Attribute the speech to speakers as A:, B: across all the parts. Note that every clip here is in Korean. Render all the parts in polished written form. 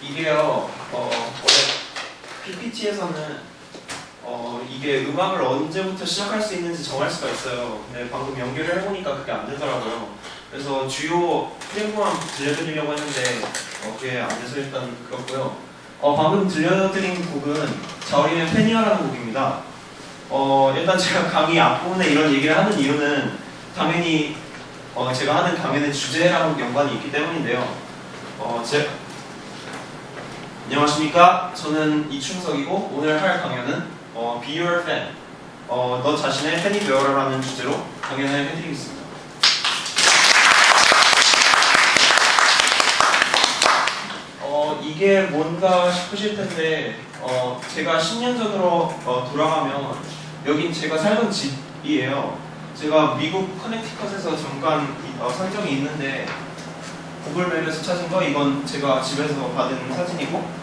A: 이게요, 원래 PPT에서는 이게 음악을 언제부터 시작할 수 있는지 정할 수가 있어요. 근데 방금 연결을 해보니까 그게 안 되더라고요. 그래서 주요 프레임만 들려드리려고 했는데 그게 안 돼서 일단 그렇고요. 방금 들려드린 곡은 자우림의 페니아라는 곡입니다. 일단 제가 강의 앞부분에 이런 얘기를 하는 이유는 당연히 제가 하는 강연의 주제랑 연관이 있기 때문인데요. 안녕하십니까? 저는 이충석이고 오늘 할 강연은 Be Your Fan, 너 자신의 팬이 되어라라는 주제로 강연을 해드리겠습니다. 이게 뭔가 싶으실 텐데 제가 10년 전으로 돌아가면 여긴 제가 살던 집이에요. 제가 미국 커네티컷에서 잠깐 산 적이 있는데 구글맵에서 찾은 거 이건 제가 집에서 받은 사진이고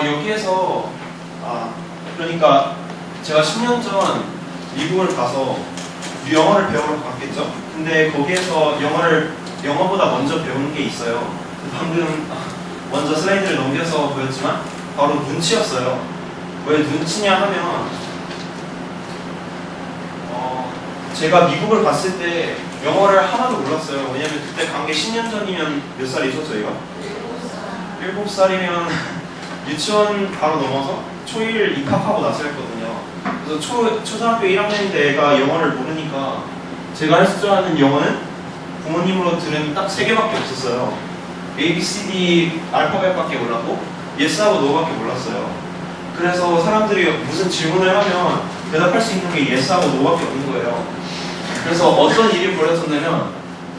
A: 여기에서 그러니까 제가 10년 전 미국을 가서 영어를 배우러 갔겠죠. 근데 거기에서 영어보다 먼저 배우는 게 있어요. 방금 먼저 슬라이드를 넘겨서 보였지만 바로 눈치였어요. 왜 눈치냐 하면 제가 미국을 갔을 때 영어를 하나도 몰랐어요. 왜냐면 그때 간 게 10년 전이면 몇 살이죠 저희가? 7살이면 유치원 바로 넘어서 초1 입학하고 나서 했거든요. 그래서 초등학교 1학년 때 애가 영어를 모르니까 제가 할 줄 아는 영어는 부모님으로 들은 딱 3개밖에 없었어요. A, B, C, D 알파벳밖에 몰랐고 Yes하고 No밖에 몰랐어요. 그래서 사람들이 무슨 질문을 하면 대답할 수 있는 게 Yes하고 No밖에 없는 거예요. 그래서 어떤 일이 벌어졌냐면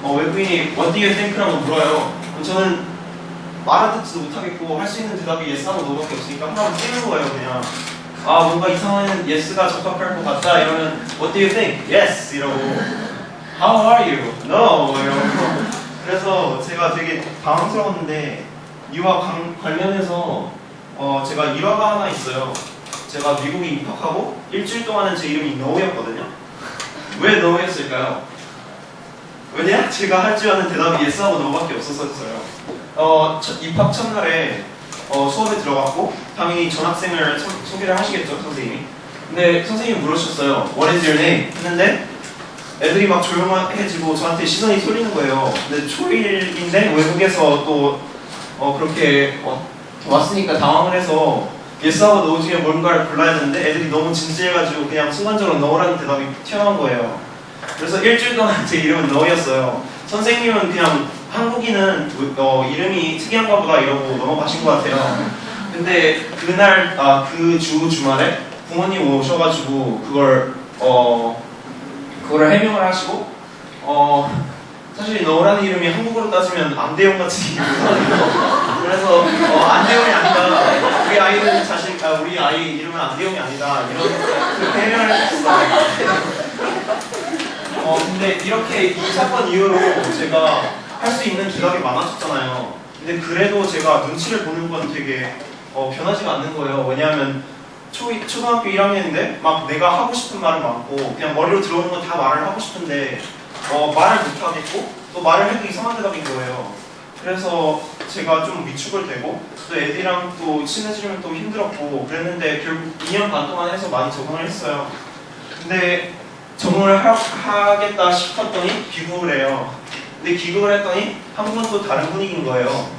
A: 외국인이 What do you think라고 물어요. 저는 말아듣지도 못하겠고 할 수 있는 대답이 Yes하고 No밖에 없으니까 한번 뛰는 거예요. 그냥 뭔가 이상한 Yes가 적합할 것 같다 이러면 What do you think? Yes! 이러고 How are you? No! 이러고 그래서 제가 되게 당황스러웠는데 이와 관련해서 제가 일화가 하나 있어요. 제가 미국에 입학하고 일주일 동안은 제 이름이 No였거든요. 왜 No였을까요? 왜냐? 제가 할 줄 아는 대답이 Yes하고 No밖에 없었어요. 입학 첫날에 수업에 들어갔고 당연히 전학생을 소개를 하시겠죠 선생님이. 근데 선생님이 물으셨어요. What is your name? 했는데 애들이 막 조용해지고 저한테 시선이 쏠리는 거예요. 근데 초1인데 외국에서 또 그렇게 왔으니까 당황을 해서 Yes하고 No 중에 뭔가를 골라야 되는데 애들이 너무 진지해가지고 그냥 순간적으로 No라는 대답이 튀어나온 거예요. 그래서 일주일 동안 제 이름은 No였어요. 선생님은 그냥 한국인은 이름이 특이한가 보다 이러고 넘어가신 것 같아요. 근데 그날 그 주말에 부모님 오셔가지고 그거를 해명을 하시고 사실 너라는 이름이 한국어로 따지면 안대용 같은 이름이거든요. 그래서 안대용이 아니다. 우리 아이 이름은 안대용이 아니다. 그렇게 해명을 했어요. 근데 이렇게 이 사건 이후로 제가 할 수 있는 대답이 많아졌잖아요. 근데 그래도 제가 눈치를 보는 건 되게 변하지가 않는 거예요. 왜냐하면 초등학교 1학년인데 막 내가 하고 싶은 말은 많고 그냥 머리로 들어오는 건 다 말을 하고 싶은데 말을 못 하겠고 또 말을 해도 이상한 대답인 거예요. 그래서 제가 좀 위축을 되고 또 애들이랑 또 친해지려면 또 힘들었고 그랬는데 결국 2년 반 동안 해서 많이 적응을 했어요. 근데 적응을 하겠다 싶었더니 귀국을 해요. 근데 귀국을 했더니 한국은 또 다른 분위기인 거예요.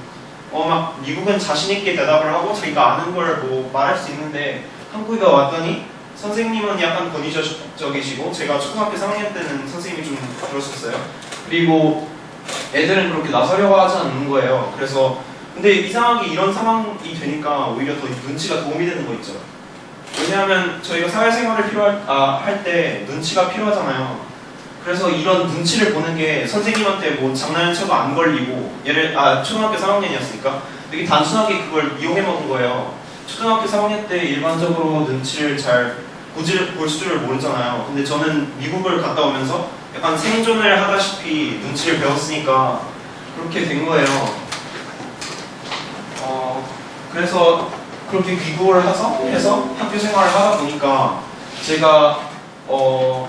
A: 막 미국은 자신있게 대답을 하고 자기가 아는 걸 뭐 말할 수 있는데 한국에 왔더니 선생님은 약간 권위적이시고 제가 초등학교 3학년 때는 선생님이 좀 그러셨어요. 그리고 애들은 그렇게 나서려고 하지 않는 거예요. 그래서 근데 이상하게 이런 상황이 되니까 오히려 더 눈치가 도움이 되는 거 있죠. 왜냐하면 저희가 사회생활을 할 때 눈치가 필요하잖아요. 그래서 이런 눈치를 보는 게 선생님한테 뭐 장난쳐도 안 걸리고 초등학교 3학년이었으니까 되게 단순하게 그걸 이용해 먹은 거예요. 초등학교 3학년 때 일반적으로 눈치를 잘 볼 줄을 모르잖아요. 근데 저는 미국을 갔다 오면서 약간 생존을 하다시피 눈치를 배웠으니까 그렇게 된 거예요. 그래서 그렇게 귀국을 해서 학교 생활을 하다 보니까 제가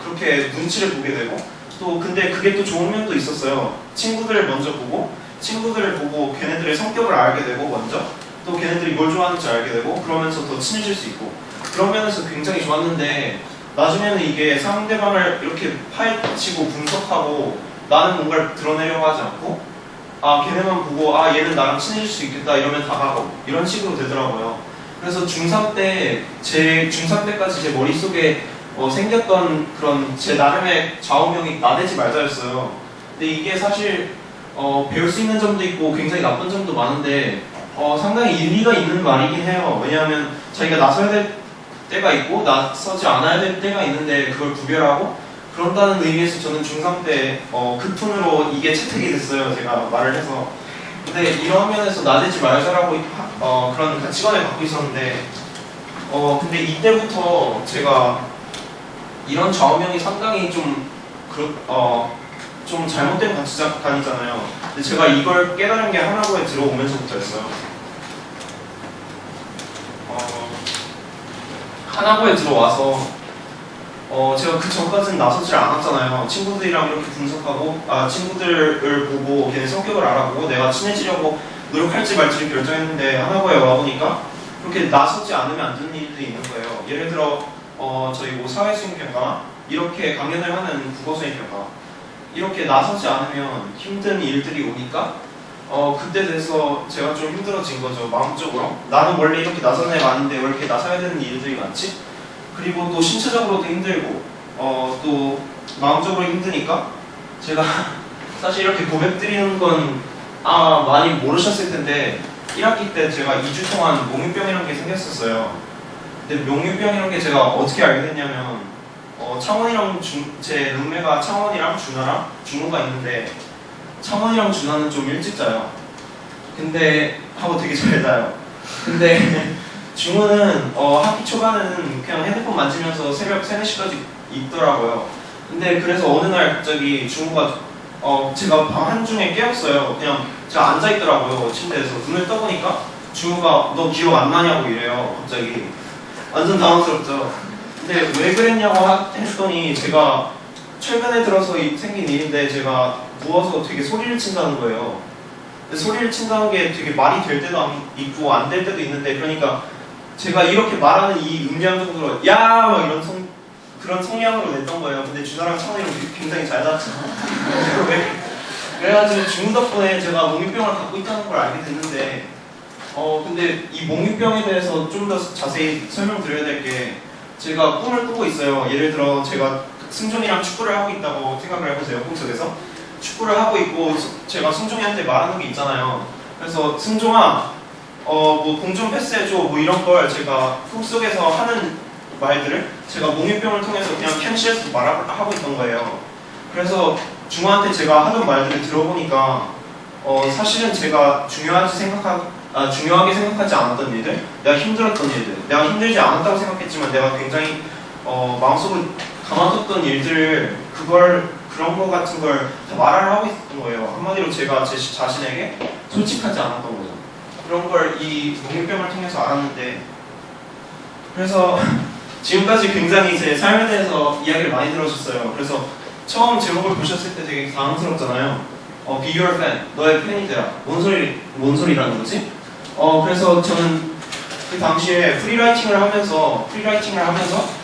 A: 그렇게 눈치를 보게 되고 또 근데 그게 또 좋은 면도 있었어요. 친구들을 먼저 보고 친구들을 보고 걔네들의 성격을 알게 되고 먼저 또 걔네들이 뭘 좋아하는지 알게 되고 그러면서 더 친해질 수 있고 그런 면에서 굉장히 좋았는데 나중에는 이게 상대방을 이렇게 파헤치고 분석하고 나는 뭔가를 드러내려고 하지 않고 아 걔네만 보고 아 얘는 나랑 친해질 수 있겠다 이러면 다가가고 이런 식으로 되더라고요. 그래서 중3 때 중3 때까지 제 머릿속에 생겼던 그런 제 나름의 좌우명이 나대지 말자였어요. 근데 이게 사실 배울 수 있는 점도 있고 굉장히 나쁜 점도 많은데 상당히 일리가 있는 말이긴 해요. 왜냐하면 자기가 나서야 될 때가 있고 나서지 않아야 될 때가 있는데 그걸 구별하고 그런다는 의미에서 저는 중3 때 급훈으로 이게 채택이 됐어요. 제가 말을 해서. 근데 이런 면에서 나대지 말자라고 그런 가치관을 갖고 있었는데 근데 이때부터 제가 이런 좌우명이 상당히 좀 잘못된 가치관이잖아요. 근데 제가 이걸 깨달은 게 하나고에 들어오면서부터였어요. 하나고에 들어와서 제가 그 전까지는 나서질 않았잖아요. 친구들이랑 이렇게 분석하고 친구들을 보고 걔네 성격을 알아보고 내가 친해지려고 노력할지 말지를 결정했는데 하나고에 와보니까 그렇게 나서지 않으면 안 되는 일들이 있는 거예요. 예를 들어 저희 뭐 사회수행평가 이렇게 강연을 하는 국어수행평가 이렇게 나서지 않으면 힘든 일들이 오니까 그때 돼서 제가 좀 힘들어진 거죠. 마음적으로 나는 원래 이렇게 나서는 애가 아닌데 왜 이렇게 나서야 되는 일들이 많지? 그리고 또 신체적으로도 힘들고 또 마음적으로 힘드니까 제가 사실 이렇게 고백드리는 건 많이 모르셨을 텐데 1학기 때 제가 2주 동안 몽유병이라는 게 생겼었어요. 근데 몽유병이라는 게 제가 어떻게 알게 됐냐면 창원이랑 제 룸메가 창원이랑 준하랑 준호가 있는데 창원이랑 준하는 좀 일찍 자요. 근데 하고 되게 잘 자요. 근데 준호는 학기 초반에는 그냥 핸드폰 만지면서 새벽 3, 4시까지 있더라고요. 근데 그래서 어느 날 갑자기 준호가 제가 밤 한중에 깨웠어요. 그냥 제가 앉아있더라고요. 침대에서 눈을 떠보니까 준호가 너 기억 안 나냐고 이래요. 갑자기 완전 당황스럽죠. 근데 왜 그랬냐고 했더니 제가 최근에 들어서 생긴 일인데 제가 누워서 되게 소리를 친다는 거예요. 근데 소리를 친다는 게 되게 말이 될 때도 있고 안 될 때도 있는데 그러니까 제가 이렇게 말하는 이 음량 정도로 야! 막 이런 그런 성량으로 냈던 거예요. 근데 준하랑 창원이랑 굉장히 잘 잤죠. 그래가지고 준호 덕분에 제가 몽유병을 갖고 있다는 걸 알게 됐는데 근데 이 몽유병에 대해서 좀 더 자세히 설명드려야 될 게 제가 꿈을 꾸고 있어요. 예를 들어 제가 승종이랑 축구를 하고 있다고 생각을 해보세요. 꿈속에서 축구를 하고 있고 제가 승종이한테 말하는 게 있잖아요. 그래서 승종아 뭐 공 좀 패스해줘 뭐 이런 걸 제가 꿈속에서 하는 말들을 제가 몽유병을 통해서 그냥 캠시에서 말하고 있던 거예요. 그래서 중호한테 제가 하던 말들을 들어보니까 사실은 제가 중요하게 생각하지 않았던 일들, 내가 힘들었던 일들, 내가 힘들지 않았다고 생각했지만 내가 굉장히 마음속으로 가만뒀던 일들을 그런 거 같은 걸 다 말을 하고 있었던 거예요. 한마디로 제가 제 자신에게 솔직하지 않았던 거죠. 그런 걸 이 몽유병을 통해서 알았는데 그래서 지금까지 굉장히 제 삶에 대해서 이야기를 많이 들어주셨어요. 그래서 처음 제목을 보셨을 때 되게 당황스럽잖아요. Be your fan, 너의 팬이 되라. 뭔 소리라는 거지? 그래서 저는 그 당시에 프리라이팅을 하면서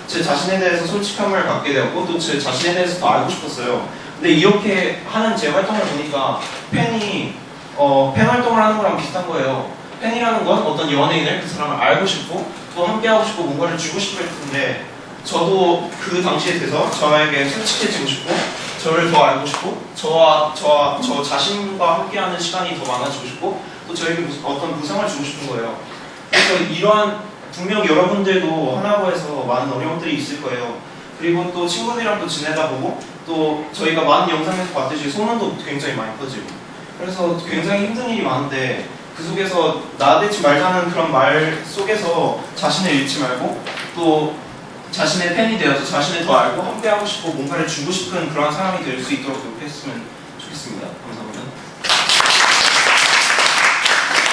A: 제 자신에 대해서 솔직함을 갖게 되었고 또 제 자신에 대해서 더 알고 싶었어요. 근데 이렇게 하는 제 활동을 보니까 팬이 팬 활동을 하는 거랑 비슷한 거예요. 팬이라는 건 어떤 연예인을 그 사람을 알고 싶고 또 함께하고 싶고 뭔가를 주고 싶을 텐데 저도 그 당시에 돼서 저에게 솔직해지고 싶고 저를 더 알고 싶고 저 자신과 함께하는 시간이 더 많아지고 싶고 또 저에게 어떤 보상을 주고 싶은 거예요. 그래서 이러한 분명 여러분들도 하나고에서 많은 어려움들이 있을 거예요. 그리고 또 친구들이랑 또 지내다 보고 또 저희가 많은 영상에서 봤듯이 소문도 굉장히 많이 퍼지고 그래서 굉장히 힘든 일이 많은데 그 속에서 나대지 말자는 그런 말 속에서 자신을 잃지 말고 또 자신의 팬이 되어서 자신을 더 알고 함께하고 싶고 뭔가를 주고 싶은 그런 사람이 될 수 있도록 노력했으면 좋겠습니다. 감사합니다.